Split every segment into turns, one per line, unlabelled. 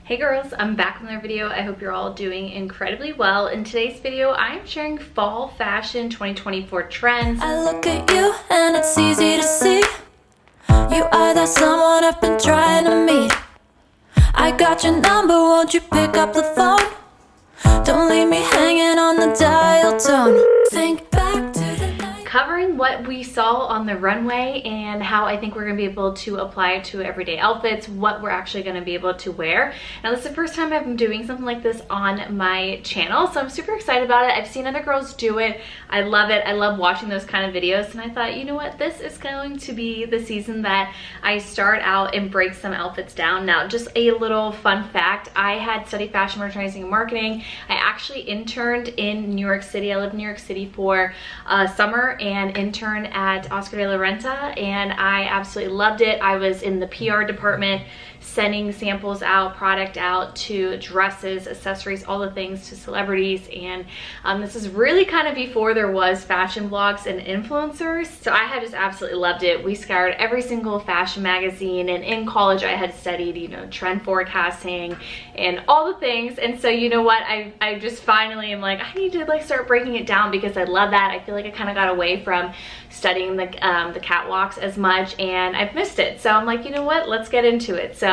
Hey girls, I'm back with another video. I hope you're all doing incredibly well. In today's video, I'm sharing fall fashion 2024 trends.
I look at you and it's easy to see. You are that someone I've been trying to meet. I got your number, won't you pick up the phone? Don't leave me hanging on the dial tone. Think back to the night.
Covering what we saw on the runway and how I think we're gonna be able to apply it to everyday outfits, what we're actually gonna be able to wear. Now this is the first time I've been doing something like this on my channel, so I'm super excited about it. I've seen other girls do it. I love it. I love watching those kind of videos, and I thought, you know what, this is going to be the season that I start out and break some outfits down. Now, just a little fun fact, I had studied fashion merchandising and marketing. I actually interned in New York City. I lived in New York City for summer and intern at Oscar de la Renta, and I absolutely loved it. I was in the PR department, sending samples out, product out to dresses, accessories, all the things to celebrities. And this is really kind of before there was fashion blogs and influencers. So I had just absolutely loved it. We scoured every single fashion magazine, and in college I had studied, you know, trend forecasting and all the things. And so you know what, I just finally am like, I need to like start breaking it down because I love that. I feel like I kind of got away from studying the catwalks as much, and I've missed it. So I'm like, you know what, let's get into it. So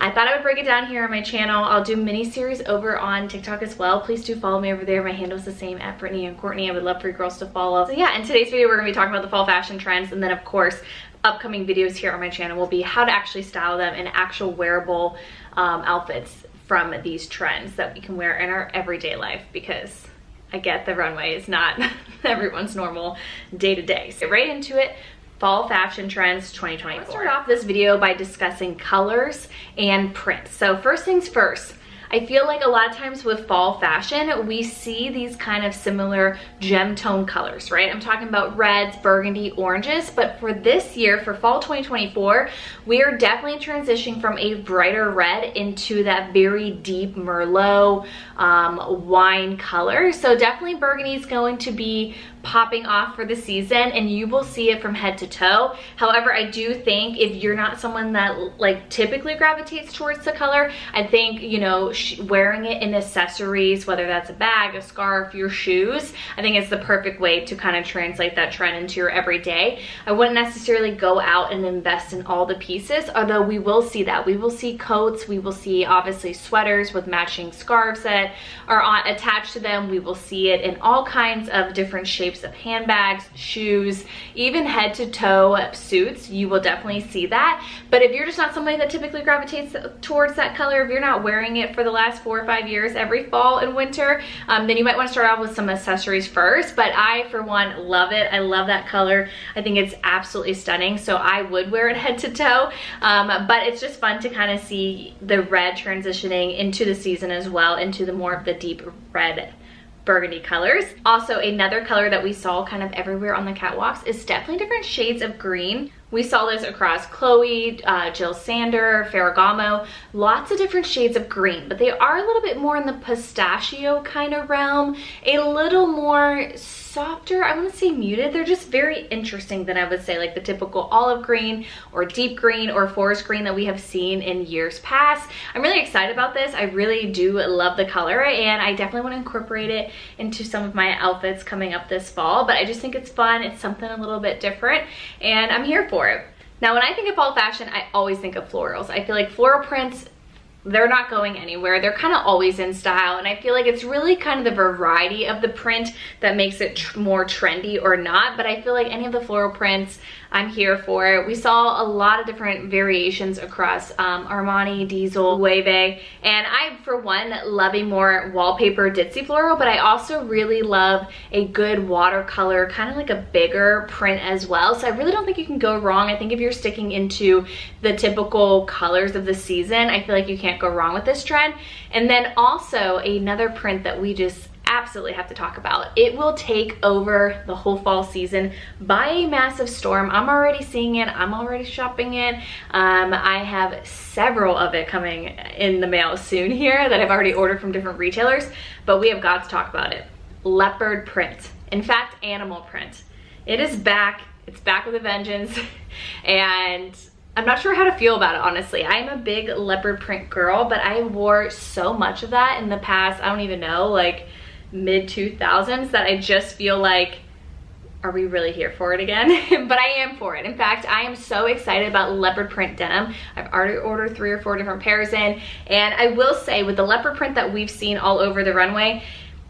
I thought I would break it down here on my channel. I'll do mini series over on TikTok as well. Please do follow me over there. My handle is the same, at Brittany and Courtney. I would love for you girls to follow. So yeah, in today's video, we're gonna be talking about the fall fashion trends, and then of course, upcoming videos here on my channel will be how to actually style them in actual wearable outfits from these trends that we can wear in our everyday life, because I get the runway is not everyone's normal day to day. So right into it. Fall fashion trends 2024. Let's start off this video by discussing colors and prints. So first things first, I feel like a lot of times with fall fashion, we see these kind of similar gem tone colors, right? I'm talking about reds, burgundy, oranges, but for this year, for fall 2024, we are definitely transitioning from a brighter red into that very deep Merlot wine color. So definitely burgundy is going to be popping off for the season, and you will see it from head to toe. However, I do think if you're not someone that like typically gravitates towards the color, I think, you know, wearing it in accessories, whether that's a bag, a scarf, your shoes, I think it's the perfect way to kind of translate that trend into your everyday. I wouldn't necessarily go out and invest in all the pieces, although we will see that. We will see coats, we will see obviously sweaters with matching scarves that are attached to them. We will see it in all kinds of different shapes of handbags, shoes, even head to toe suits. You will definitely see that. But if you're just not somebody that typically gravitates towards that color, if you're not wearing it for the last 4 or 5 years every fall and winter, then you might want to start off with some accessories first. But I, for one, love it. I love that color. I think it's absolutely stunning. So I would wear it head to toe. But it's just fun to kind of see the red transitioning into the season as well, into the more of the deep red burgundy colors. Also, another color that we saw kind of everywhere on the catwalks is definitely different shades of green. We saw this across Chloe, Jill Sander, Ferragamo, lots of different shades of green, but they are a little bit more in the pistachio kind of realm, a little more softer, I wouldn't say muted. They're just very interesting than I would say like the typical olive green or deep green or forest green that we have seen in years past. I'm really excited about this. I really do love the color, and I definitely want to incorporate it into some of my outfits coming up this fall, but I just think it's fun. It's something a little bit different, and I'm here for it. Now, when I think of fall fashion, I always think of florals. I feel like floral prints, they're not going anywhere. They're kind of always in style, and I feel like it's really kind of the variety of the print that makes it more trendy or not. But I feel like any of the floral prints, I'm here for it. We saw a lot of different variations across Armani, Diesel, Loewe, and I, for one, love a more wallpaper ditzy floral, but I also really love a good watercolor, kind of like a bigger print as well. So I really don't think you can go wrong. I think if you're sticking into the typical colors of the season, I feel like you can't go wrong with this trend. And then also another print that we just absolutely have to talk about. It will take over the whole fall season by a massive storm. I'm already seeing it. I'm already shopping it. I have several of it coming in the mail soon here that I've already ordered from different retailers, but we have got to talk about it. Leopard print. In fact, animal print. It is back. It's back with a vengeance. And I'm not sure how to feel about it, honestly. I'm a big leopard print girl, but I wore so much of that in the past, I don't even know, like mid 2000s, that I just feel like, are we really here for it again? But I am for it. In fact, I am so excited about leopard print denim. I've already ordered 3 or 4 different pairs in, and I will say with the leopard print that we've seen all over the runway,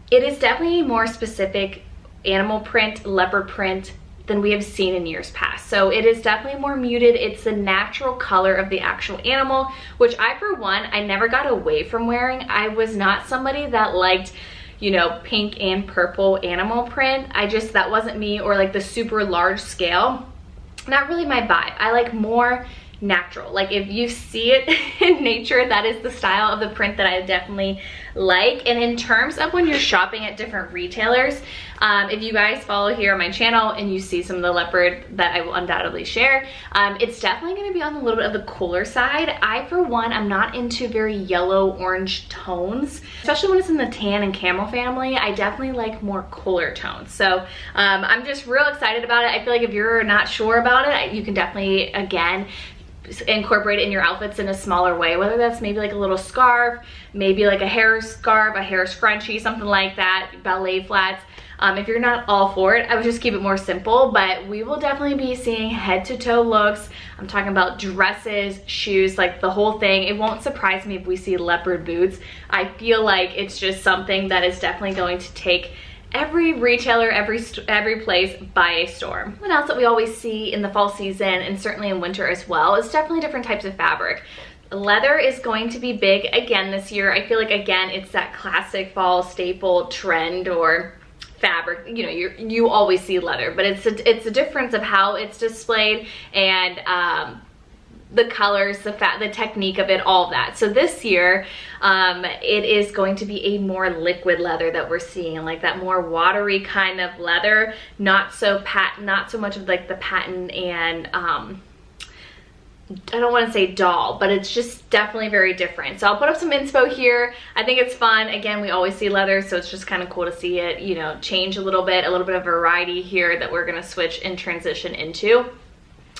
it is definitely more specific animal print, leopard print than we have seen in years past. So it is definitely more muted. It's the natural color of the actual animal, which I, for one, I never got away from wearing. I was not somebody that liked, you know, pink and purple animal print. That wasn't me, or like the super large scale. Not really my vibe. I like more natural. Like if you see it in nature, that is the style of the print that I definitely like. And in terms of when you're shopping at different retailers, if you guys follow here on my channel and you see some of the leopard that I will undoubtedly share, it's definitely going to be on a little bit of the cooler side. I, for one, I'm not into very yellow orange tones, especially when it's in the tan and camel family. I definitely like more cooler tones. So I'm just real excited about it. I feel like if you're not sure about it, you can definitely, again, incorporate it in your outfits in a smaller way, whether that's maybe like a little scarf, maybe like a hair scarf, a hair scrunchie, something like that, ballet flats. If you're not all for it, I would just keep it more simple, but we will definitely be seeing head to toe looks. I'm talking about dresses, shoes, like the whole thing. It won't surprise me if we see leopard boots. I feel like it's just something that is definitely going to take every retailer, every place by a storm. What else that we always see in the fall season, and certainly in winter as well, is definitely different types of fabric. Leather is going to be big again this year. I feel like, again, it's that classic fall staple trend or fabric. You know, you always see leather, but it's a difference of how it's displayed, and the colors, the technique of it, all of that. So this year, it is going to be a more liquid leather that we're seeing, like that more watery kind of leather, not so much of like the patent and I don't want to say doll, but it's just definitely very different. So I'll put up some inspo here. I think it's fun. Again, we always see leather, so it's just kind of cool to see it, you know, change a little bit of variety here that we're going to switch and transition into.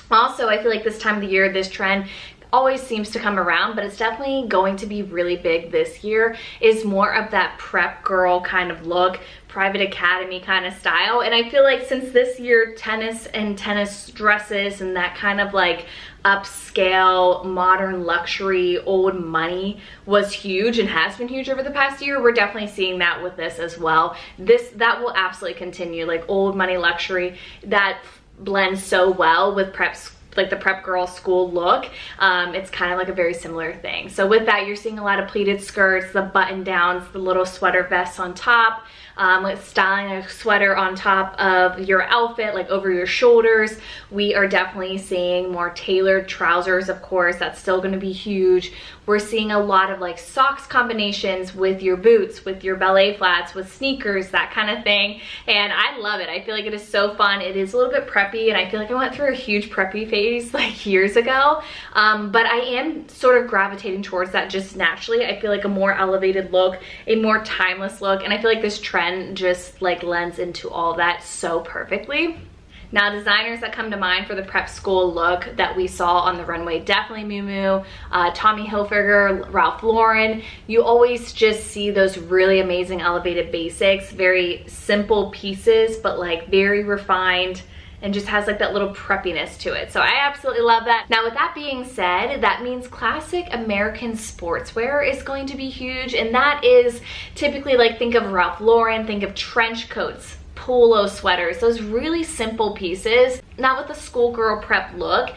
Also, I feel like this time of the year, this trend always seems to come around, but it's definitely going to be really big this year, is more of that prep girl kind of look, private academy kind of style. And I feel like since this year, tennis and tennis dresses and that kind of like upscale, modern luxury, old money was huge and has been huge over the past year, we're definitely seeing that with this as well. That will absolutely continue, like old money luxury, that blends so well with preps, like the prep girl school look. It's kind of like a very similar thing. So with that, you're seeing a lot of pleated skirts, the button downs, the little sweater vests on top, like styling a sweater on top of your outfit, like over your shoulders. We are definitely seeing more tailored trousers, of course, that's still going to be huge. We're seeing a lot of like socks combinations with your boots, with your ballet flats, with sneakers, that kind of thing. And I love it. I feel like it is so fun. It is a little bit preppy, and I feel like I went through a huge preppy phase like years ago. But I am sort of gravitating towards that just naturally. I feel like a more elevated look, a more timeless look, and I feel like this trend just like lends into all that so perfectly. Now, designers that come to mind for the prep school look that we saw on the runway, definitely Miu Miu, Tommy Hilfiger, Ralph Lauren. You always just see those really amazing elevated basics, very simple pieces, but like very refined, and just has like that little preppiness to it. So I absolutely love that. Now, with that being said, that means classic American sportswear is going to be huge, and that is typically like, think of Ralph Lauren, think of trench coats, polo sweaters, those really simple pieces. Now with the schoolgirl prep look,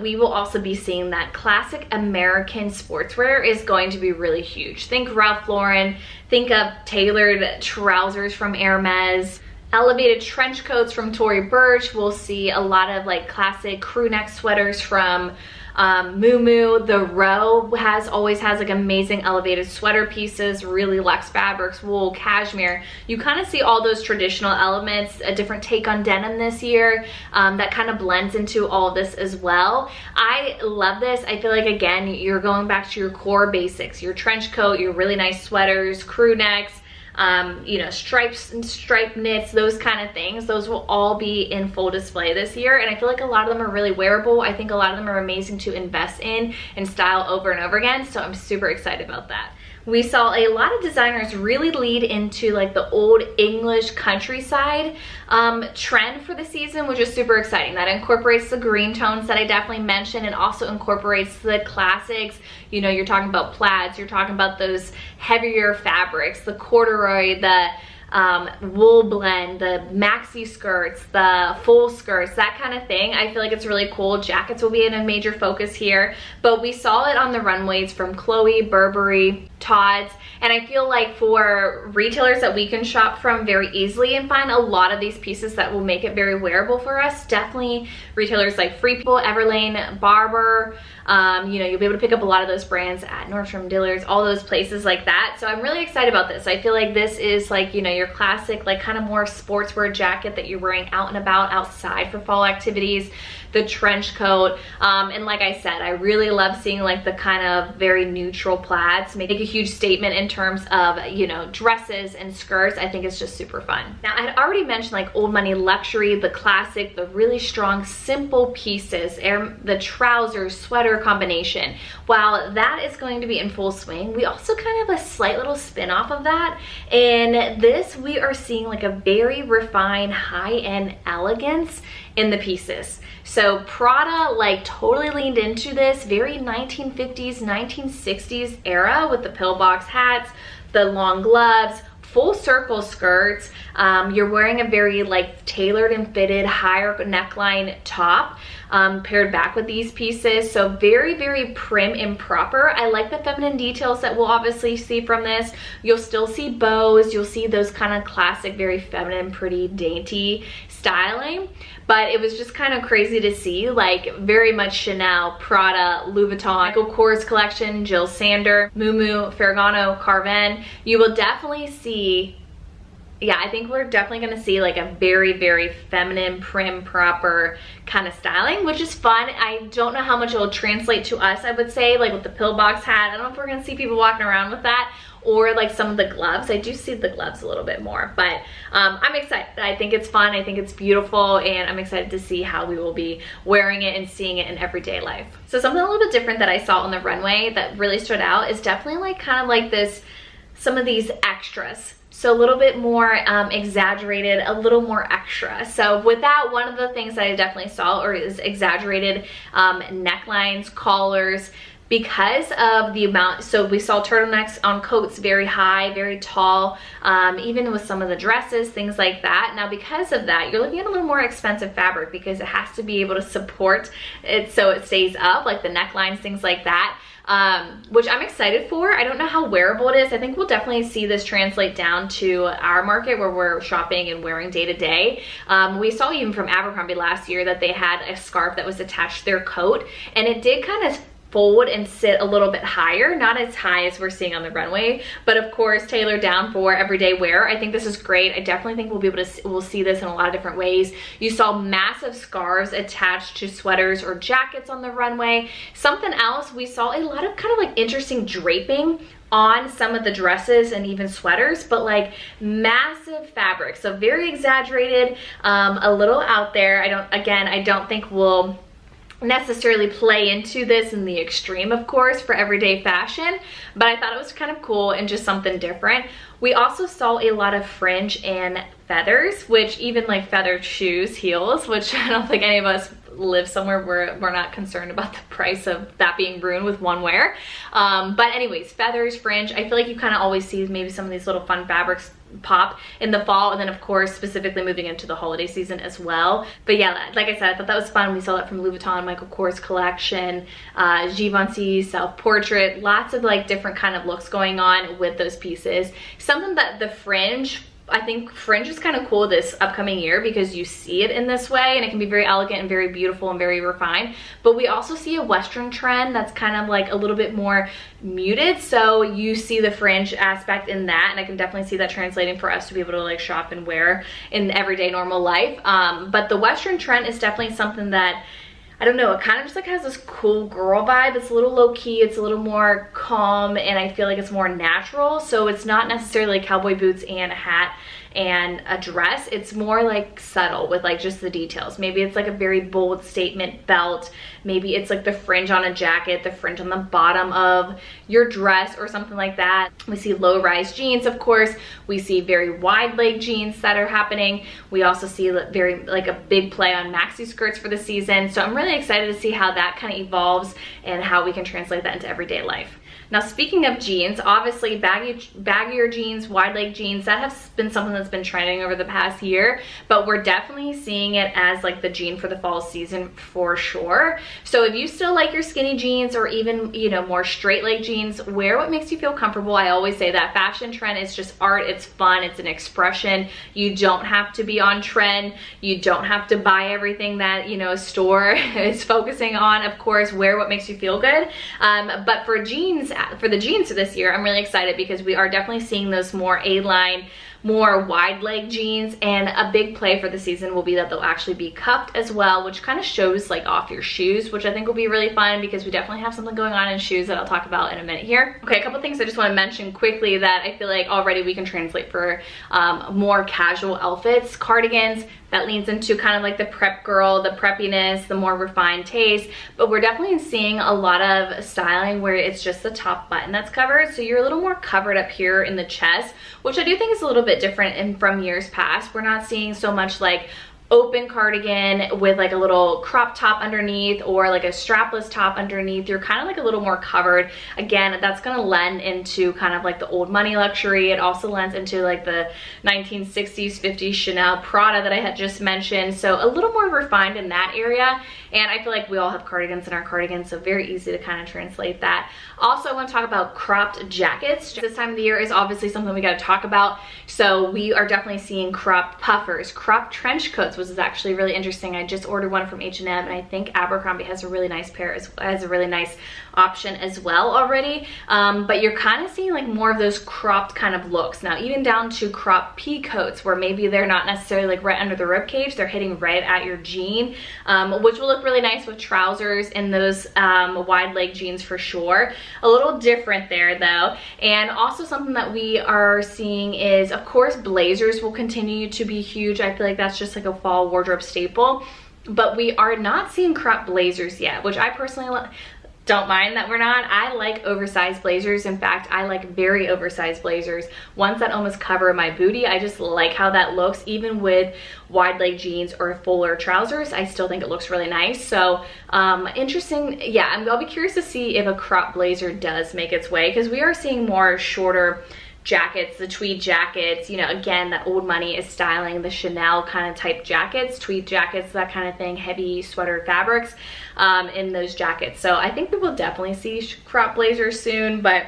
we will also be seeing that classic American sportswear is going to be really huge. Think Ralph Lauren, think of tailored trousers from Hermes, elevated trench coats from Tory Burch. We'll see a lot of like classic crew neck sweaters from Miu Miu. The Row always has like amazing elevated sweater pieces, really luxe fabrics, wool, cashmere. You kind of see all those traditional elements, a different take on denim this year, that kind of blends into all of this as well. I love this. I feel like, again, you're going back to your core basics, your trench coat, your really nice sweaters, crew necks, you know, stripes and striped knits, those kind of things. Those will all be in full display this year, and I feel like a lot of them are really wearable. I think a lot of them are amazing to invest in and style over and over again, so I'm super excited about that. We saw a lot of designers really lead into like the old English countryside trend for the season, which is super exciting. That incorporates the green tones that I definitely mentioned, and also incorporates the classics. You know, you're talking about plaids, you're talking about those heavier fabrics, the corduroy, the wool blend, the maxi skirts, the full skirts, that kind of thing. I feel like it's really cool. Jackets will be in a major focus here, but we saw it on the runways from Chloe, Burberry, Tod's, and I feel like for retailers that we can shop from very easily and find a lot of these pieces that will make it very wearable for us, definitely retailers like Free People, Everlane, Barber, you know, you'll be able to pick up a lot of those brands at Nordstrom, Dillard's, all those places like that. So I'm really excited about this. I feel like this is like, you know, your classic, like kind of more sportswear jacket that you're wearing out and about outside for fall activities, the trench coat, and like I said, I really love seeing like the kind of very neutral plaids make a huge statement in terms of, you know, dresses and skirts. I think it's just super fun. Now, I had already mentioned like old money luxury, the classic, the really strong, simple pieces, the trousers, sweater combination. While that is going to be in full swing, we also kind of have a slight little spin off of that. In this, we are seeing like a very refined high-end elegance in the pieces. So Prada like totally leaned into this very 1950s, 1960s era with the pillbox hats, the long gloves, full circle skirts. You're wearing a very like tailored and fitted higher neckline top paired back with these pieces. So very, very prim and proper. I like the feminine details that we'll obviously see from this. You'll still see bows. You'll see those kind of classic, very feminine, pretty dainty styling. But it was just kind of crazy to see, like very much Chanel, Prada, Louis Vuitton, Michael Kors collection, Jill Sander, Miu Miu, Ferragamo, Carven. You will definitely see, yeah, I think we're definitely gonna see like a very, very feminine, prim, proper kind of styling, which is fun. I don't know how much it will translate to us, I would say, like with the pillbox hat. I don't know if we're gonna see people walking around with that, or like some of the gloves. I do see the gloves a little bit more, but I'm excited. I think it's fun, I think it's beautiful, and I'm excited to see how we will be wearing it and seeing it in everyday life. So something a little bit different that I saw on the runway that really stood out is definitely like kind of like this, some of these extras. So a little bit more exaggerated, a little more extra. So with that, one of the things that I definitely saw is exaggerated necklines, collars, because of the amount. So we saw turtlenecks on coats very high, very tall, even with some of the dresses, things like that. Now because of that, you're looking at a little more expensive fabric because it has to be able to support it so it stays up, like the necklines, things like that. Which I'm excited for. I don't know how wearable it is. I think we'll definitely see this translate down to our market where we're shopping and wearing day to day. We saw even from Abercrombie last year that they had a scarf that was attached to their coat, and it did kind of fold and sit a little bit higher, not as high as we're seeing on the runway, but of course tailored down for everyday wear. I think this is great. I definitely think we'll be able to, we'll see this in a lot of different ways. You saw massive scarves attached to sweaters or jackets on the runway. Something else, we saw a lot of kind of like interesting draping on some of the dresses and even sweaters, but like massive fabric, so very exaggerated, a little out there. I don't think we'll necessarily play into this in the extreme, of course, for everyday fashion, but I thought it was kind of cool and just something different. We also saw a lot of fringe and feathers, which even like feathered shoes, heels, which I don't think any of us live somewhere where we're not concerned about the price of that being ruined with one wear. But anyways, feathers, fringe, I feel like you kind of always see maybe some of these little fun fabrics pop in the fall, and then of course specifically moving into the holiday season as well. But yeah, like I said, I thought that was fun. We saw that from Louis Vuitton, Michael Kors collection, Givenchy, self-portrait, lots of like different kind of looks going on with those pieces. Something that the fringe, I think fringe is kind of cool this upcoming year because you see it in this way and it can be very elegant and very beautiful and very refined. But we also see a Western trend that's kind of like a little bit more muted. So you see the fringe aspect in that, and I can definitely see that translating for us to be able to like shop and wear in everyday normal life. But the Western trend is definitely something that I don't know, it kind of just like has this cool girl vibe. It's a little low key, it's a little more calm, and I feel like it's more natural. So it's not necessarily like cowboy boots and a hat and a dress. It's more like subtle with like just the details. Maybe it's like a very bold statement belt. Maybe it's like the fringe on a jacket, the fringe on the bottom of your dress or something like that. We see low-rise jeans, of course. We see very wide leg jeans that are happening. We also see very like a big play on maxi skirts for the season. So I'm really excited to see how that kind of evolves and how we can translate that into everyday life. Now, speaking of jeans, obviously baggier jeans, wide leg jeans, that has been something that's been trending over the past year, but we're definitely seeing it as like the jean for the fall season for sure. So if you still like your skinny jeans or even, you know, more straight leg jeans, wear what makes you feel comfortable. I always say that fashion trend is just art, it's fun, it's an expression. You don't have to be on trend. You don't have to buy everything that, you know, a store is focusing on. Of course, wear what makes you feel good. But for jeans, for the jeans this year, I'm really excited because we are definitely seeing those more A-line, more wide leg jeans, and a big play for the season will be that they'll actually be cuffed as well, which kind of shows like off your shoes, which I think will be really fun because we definitely have something going on in shoes that I'll talk about in a minute here. Okay, a couple things I just want to mention quickly that I feel like already we can translate for more casual outfits. Cardigans, that leans into kind of like the prep girl, the preppiness, the more refined taste, but we're definitely seeing a lot of styling where it's just the top button that's covered, so you're a little more covered up here in the chest, which I do think is a little bit different from years past. We're not seeing so much like open cardigan with like a little crop top underneath or like a strapless top underneath. You're kind of like a little more covered. Again, that's going to lend into kind of like the old money luxury. It also lends into like the 1960s, 50s Chanel, Prada that I had just mentioned. So a little more refined in that area. And I feel like we all have cardigans in our cardigans, so very easy to kind of translate that. Also, I want to talk about cropped jackets. This time of the year is obviously something we got to talk about. So we are definitely seeing cropped puffers, cropped trench coats, which is actually really interesting. I just ordered one from H&M, and I think Abercrombie has a really nice pair, has a really nice option as well already. But you're kind of seeing like more of those cropped kind of looks. Now, even down to cropped pea coats, where maybe they're not necessarily like right under the rib cage, they're hitting right at your jean, which will look really nice with trousers and those wide leg jeans for sure. A little different there though. And also something that we are seeing is, of course, blazers will continue to be huge. I feel like that's just like a fall wardrobe staple, but we are not seeing crop blazers yet, which I personally don't mind that we're not. I like oversized blazers. In fact, I like very oversized blazers, ones that almost cover my booty. I just like how that looks. Even with wide leg jeans or fuller trousers, I still think it looks really nice. So interesting. Yeah, I'll be curious to see if a crop blazer does make its way, because we are seeing more shorter jackets, the tweed jackets, you know, again, that old money is styling, the Chanel kind of type jackets, tweed jackets, that kind of thing, heavy sweater fabrics in those jackets. So I think we will definitely see crop blazers soon, but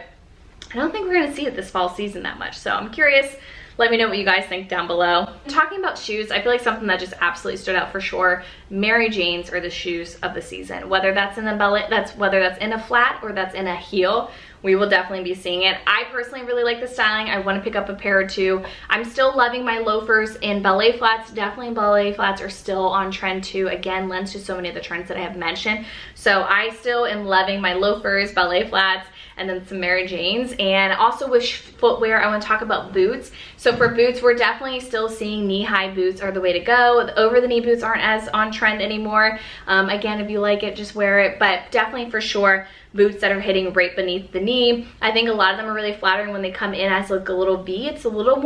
I don't think we're going to see it this fall season that much. So I'm curious. Let me know what you guys think down below. Talking about shoes, I feel like something that just absolutely stood out for sure. Mary Janes are the shoes of the season. Whether that's in a ballet, whether that's in a flat or that's in a heel, we will definitely be seeing it. I personally really like the styling. I want to pick up a pair or two. I'm still loving my loafers in ballet flats. Definitely ballet flats are still on trend too. Again, lends to so many of the trends that I have mentioned. So I still am loving my loafers, ballet flats, and then some Mary Janes. And also with footwear, I want to talk about boots. So for boots, we're definitely still seeing knee-high boots are the way to go. The over-the-knee boots aren't as on trend anymore. Again, if you like it, just wear it. But definitely for sure, boots that are hitting right beneath the knee. I think a lot of them are really flattering when they come in as like a little V. It's a little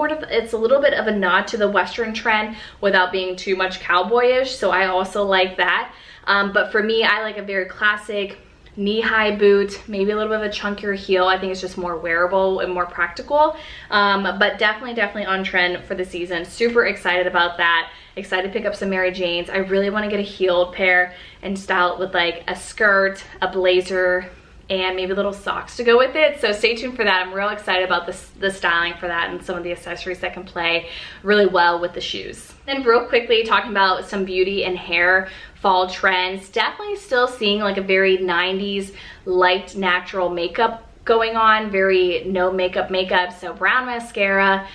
bit of a nod to the Western trend without being too much cowboyish. So I also like that. But for me, I like a very classic knee-high boot, maybe a little bit of a chunkier heel. I think it's just more wearable and more practical, but definitely on trend for the season. Super excited about that. Excited to pick up some Mary Janes. I really want to get a heeled pair and style it with like a skirt, a blazer, and maybe little socks to go with it. So stay tuned for that. I'm real excited about the styling for that and some of the accessories that can play really well with the shoes. Then real quickly, talking about some beauty and hair fall trends. Definitely still seeing like a very 90s light natural makeup going on, very no makeup. So brown mascara,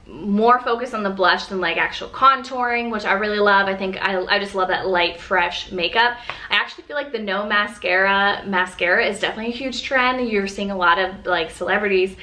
more focus on the blush than like actual contouring, which I really love. I think I just love that light, fresh makeup. I actually feel like the no mascara is definitely a huge trend. You're seeing a lot of like celebrities,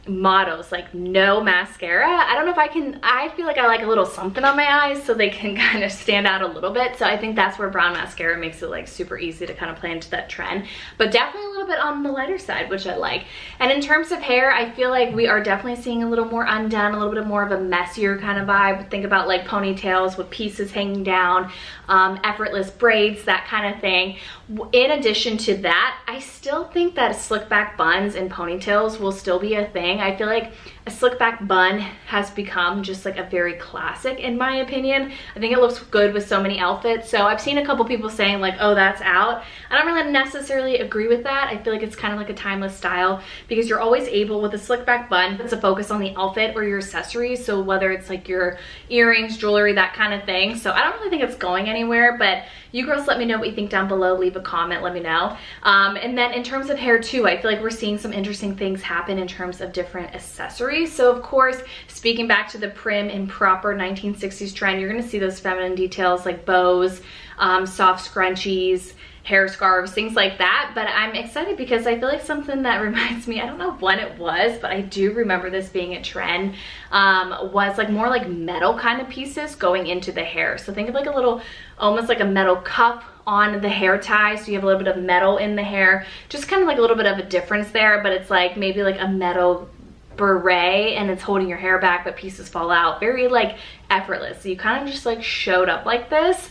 models, like no mascara. I don't know if I feel like I like a little something on my eyes so they can kind of stand out a little bit. So I think that's where brown mascara makes it like super easy to kind of play into that trend, but definitely a little bit on the lighter side, which I like. And in terms of hair, I feel like we are definitely seeing a little more undone, a little bit more of a messier kind of vibe. Think about like ponytails with pieces hanging down, effortless braids, that kind of thing. In addition to that, I still think that slick back buns and ponytails will still be a thing. I feel like a slick back bun has become just like a very classic in my opinion. I think it looks good with so many outfits. So I've seen a couple people saying like, oh, that's out. I don't really necessarily agree with that. I feel like it's kind of like a timeless style because you're always able with a slick back bun to focus on the outfit or your accessories. So whether it's like your earrings, jewelry, that kind of thing. So I don't really think it's going anywhere, but you girls let me know what you think down below. Leave a comment, let me know. And then in terms of hair too, I feel like we're seeing some interesting things happen in terms of different accessories. So of course, speaking back to the prim and proper 1960s trend, you're gonna see those feminine details like bows, soft scrunchies, hair scarves, things like that. But I'm excited because I feel like something that reminds me, I don't know when it was, but I do remember this being a trend, was like more like metal kind of pieces going into the hair. So think of like a little, almost like a metal cuff on the hair tie, so you have a little bit of metal in the hair, just kind of like a little bit of a difference there, but it's like maybe like a metal beret and it's holding your hair back but pieces fall out. Very like effortless. So you kind of just like showed up like this,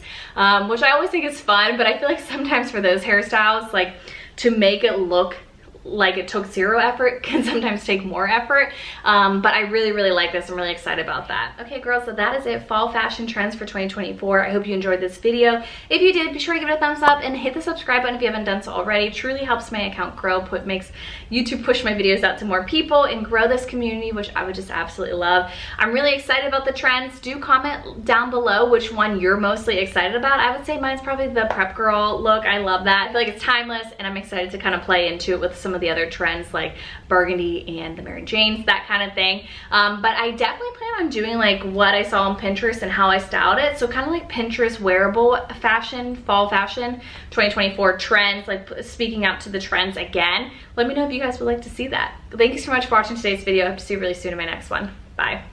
which I always think is fun, but I feel like sometimes for those hairstyles, like to make it look like it took zero effort can sometimes take more effort, but I really like this. I'm really excited about that. Okay girls, so that is it, fall fashion trends for 2024. I hope you enjoyed this video. If you did, be sure to give it a thumbs up and hit the subscribe button if you haven't done so already. It truly helps my account grow, makes YouTube push my videos out to more people and grow this community, which I would just absolutely love. I'm really excited about the trends. Do comment down below which one you're mostly excited about. I would say mine's probably the prep girl look. I love that. I feel like it's timeless and I'm excited to kind of play into it with some of the other trends like Burgundy and the Mary Janes, that kind of thing. But I definitely plan on doing like what I saw on Pinterest and how I styled it. So kind of like Pinterest wearable fashion, fall fashion, 2024 trends, like speaking out to the trends again. Let me know if you guys would like to see that. Thank you so much for watching today's video. I hope to see you really soon in my next one. Bye.